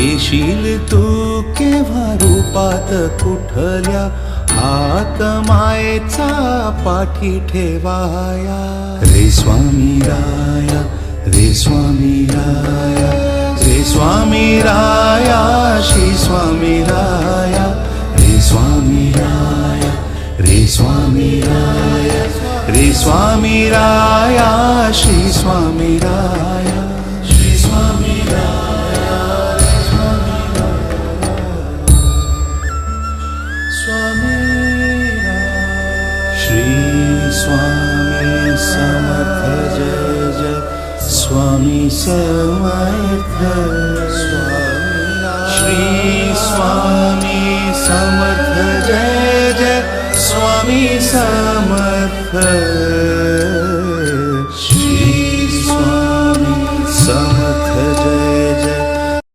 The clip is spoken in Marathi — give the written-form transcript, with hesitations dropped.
येशील तू केव्हा रूपात कुठल्या, हात मायेचा पाठी ठेवाया. रे स्वामी राया, रे स्वामी राया, रे स्वामी राया, श्री स्वामी राया. रे स्वामी राया, रे स्वामी राया, रे स्वामी राया, श्री स्वामी राया. श्री स्वामी राया, रे स्वामी राया, स्वामी राया. श्री स्वामी समर्थ जय जय, स्वामी समर्थ. श्री स्वामी समर्थ जय जय, स्वामी समर्थ.